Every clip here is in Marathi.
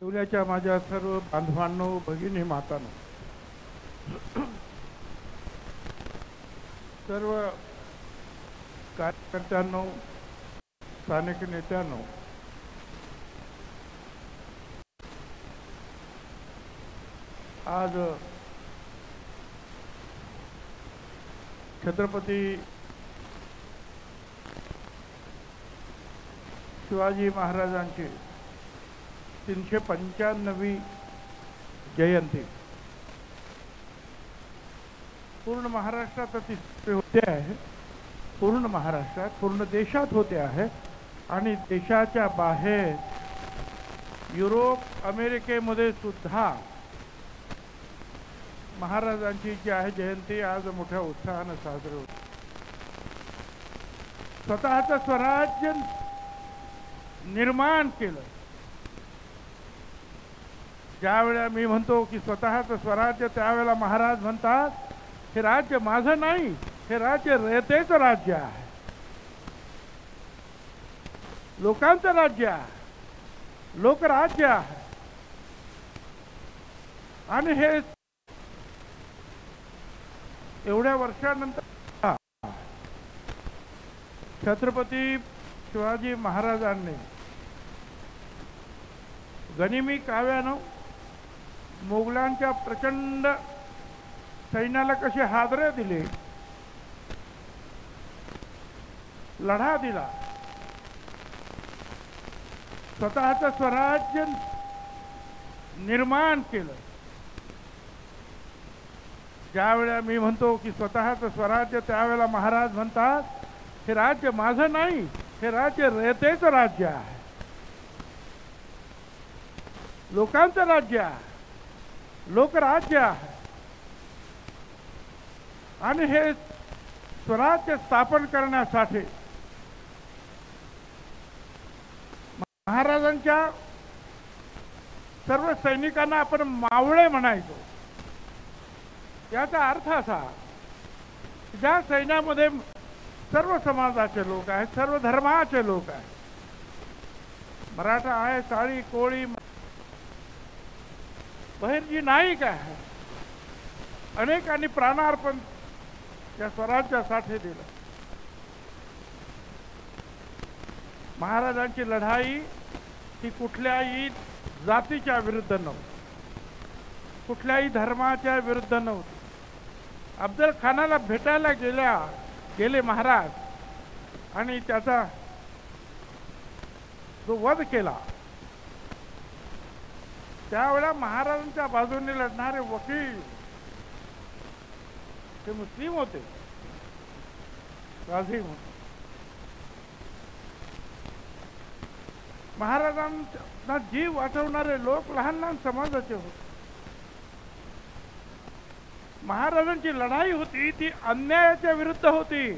येवल्याच्या माझ्या सर्व बांधवांनो, भगिनी, मातांनो, सर्व कार्यकर्त्यांनो, स्थानिक नेत्यांनो, आज छत्रपती शिवाजी महाराजांची 395वी जयंती पूर्ण महाराष्ट्रात होते आहे. पूर्ण महाराष्ट्रात, पूर्ण देशात होते आहे आणि देशाच्या बाहेर युरोप, अमेरिकेमध्ये सुद्धा महाराजांची जी आहे जयंती आज मोठ्या उत्साहाने साजरी होते. स्वतःचं स्वराज्य निर्माण केलं. ज्यावेळेला मी म्हणतो की स्वतःचं स्वराज्य, त्यावेळेला महाराज म्हणतात हे राज्य माझं नाही, हे राज्य रयतेचं राज्य आहे, लोकांचं राज्य आहे, लोकराज्य आहे. आणि हे एवढ्या वर्षानंतर छत्रपती शिवाजी महाराजांनी गनिमी काव्यानं मोगलांच्या प्रचंड सैन्याला कसे हादरे दिले, लढा दिला, स्वतःचं स्वराज्य निर्माण केलं. ज्यावेळेला मी म्हणतो की स्वतःचं स्वराज्य, त्यावेळेला महाराज म्हणतात हे राज्य माझं नाही, हे राज्य रयतेचं राज्य आहे, लोकांचं राज्य आहे, लोकराज्य आहे. आणि हे स्वराज्य स्थापन करण्यासाठी महाराजांच्या सर्व सैनिकांना आपण मावळे म्हणायचो. याचा अर्थ असा, ज्या सैन्यामध्ये सर्व समाजाचे लोक आहेत, सर्व धर्माचे लोक आहेत, मराठा आहे, साळी, कोळी, बहिर्जी नाईक आहे, अनेकांनी प्राणार्पण या स्वराज्यासाठी दिलं. महाराजांची लढाई ही कुठल्याही जातीच्या विरुद्ध नव्हती, कुठल्याही धर्माच्या विरुद्ध नव्हती. अफजल खानाला भेटायला गेले महाराज आणि त्याचा जो वध केला, त्यावेळेला महाराजांच्या बाजूने लढणारे वकील ते मुस्लिम होते, गाझी होते. महाराजांना जीव वाचवणारे लोक लहान लहान समाजाचे होते. महाराजांची लढाई होती ती अन्यायाच्या विरुद्ध होती.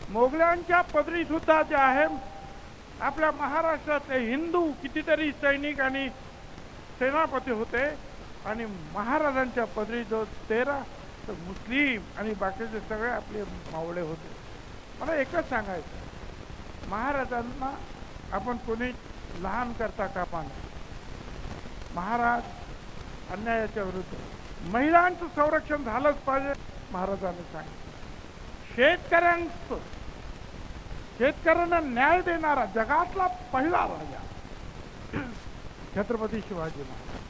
मोगलांच्या पदरी सुद्धा जे आहे आपल्या महाराष्ट्रातले हिंदू कितीतरी सैनिक आणि सेनापती होते आणि महाराजांच्या पदरी जो 13 मुस्लिम आणि बाकीचे सगळे आपले मावळे होते. मला एकच सांगायचं, महाराजांना आपण कोणी लहान करता कामा नये. महाराज अन्यायाच्या विरुद्ध, महिलांचं संरक्षण झालंच पाहिजे महाराजांनी सांगितलं. शेतकऱ्यांना न्याय देणारा जगातला पहिला राजा छत्रपती शिवाजी महाराज.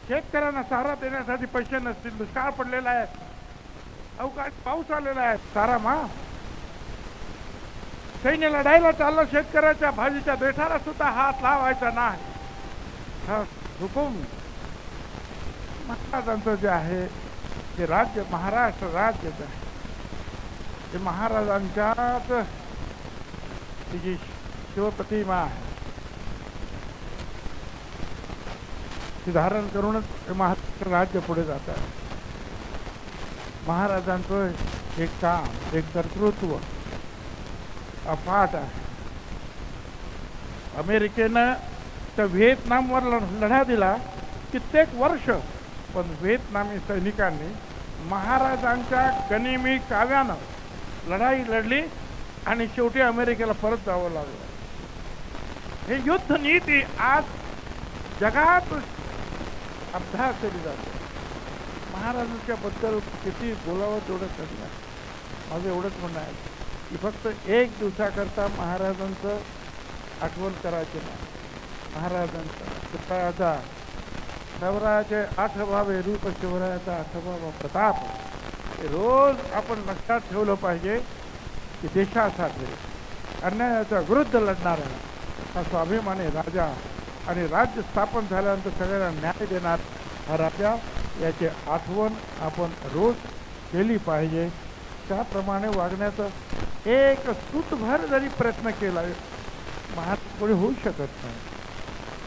शेतकऱ्यांना सहारा देण्यासाठी पैसे नसतील, दुष्काळ पडलेला आहे, अवकाळी पाऊस आलेला आहे, सारा सैन्य लढायला चाललं, शेतकऱ्याच्या भाजीच्या देठाला सुद्धा हात लावायचा नाही. हा हुकूम महाराजांचं जे आहे ते राज्य, महाराष्ट्र राज्य जे आहे ते महाराजांच्याच जी शिवप्रतिमा आहे ती धारण करूनच महाराष्ट्र राज्य पुढे जात आहे. महाराजांचं एक काम, एक कर्तृत्व अफाट आहे. अमेरिकेनं तर व्हिएतनामवर लढा दिला कित्येक वर्ष, पण व्हिएतनामी सैनिकांनी महाराजांच्या गनिमी काव्यानं लढाई लढली आणि शेवटी अमेरिकेला परत जावं लागलं. हे युद्ध नीती आज जगात अभ्यास केली जाते. महाराजांच्या बद्दल किती बोलावं तेवढं कमी आहे. माझं एवढंच म्हणणं आहे की फक्त एक दिवसाकरता महाराजांचं आठवण करायची नाही. महाराजांचा शिवरायाचे 8 भावे रूप शिवरायाचा 8वा प्रताप हे रोज आपण लक्षात ठेवलं पाहिजे की देशासाठी अन्यायाच्या विरुद्ध लढणारा हा स्वाभिमानी राजा आणि राज्य स्थापन झाल्यानंतर सगळ्यांना न्याय देणार हा राजा याची आठवण आपण रोज केली पाहिजे. त्याप्रमाणे वागण्याचा एक सूतभर जरी प्रयत्न केला महाराज कोणी होऊ शकत नाही.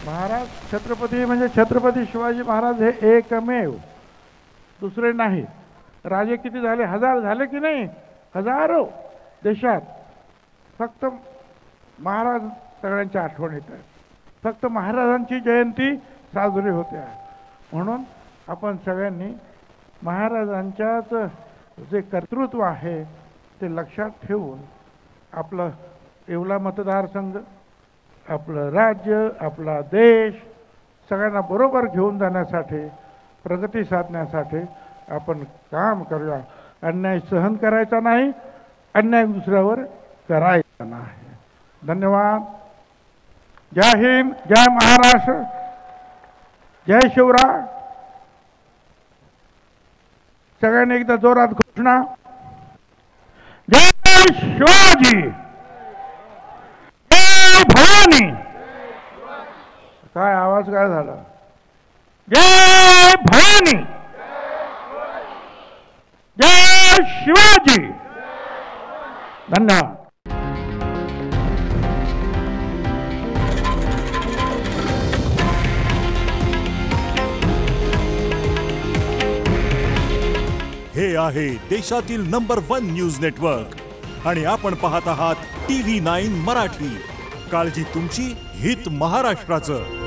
महाराज छत्रपती म्हणजे छत्रपती शिवाजी महाराज हे एकमेव, दुसरे नाही. राजे किती झाले? 1000 झाले की नाही? हजारो देशात फक्त महाराज सगळ्यांच्या आठवण येत आहेत. फक्त महाराजांची जयंती साजरी होते आहे. म्हणून आपण सगळ्यांनी महाराजांच्याच जे कर्तृत्व आहे ते लक्षात ठेवून आपलं येवला मतदारसंघ, आपलं राज्य, आपला देश सगळ्यांना बरोबर घेऊन जाण्यासाठी, प्रगती साधण्यासाठी आपण काम करूया. अन्याय सहन करायचा नाही, अन्याय दुसऱ्यावर करायचा नाही. धन्यवाद. जय हिंद, जय महाराष्ट्र, जय शिवराय. सगळ्यांनी एकदा जोरात घोषणा. जय शिवाजी, जय भवानी. काय आवाज काय झाला? जय भवानी, जय शिवाजी. धन्यवाद. हे आहे देशातील नंबर 1 न्यूज नेटवर्क आणि आपण पाहत आहात TV9 मराठी. काळजी तुमची, हित महाराष्ट्राचं.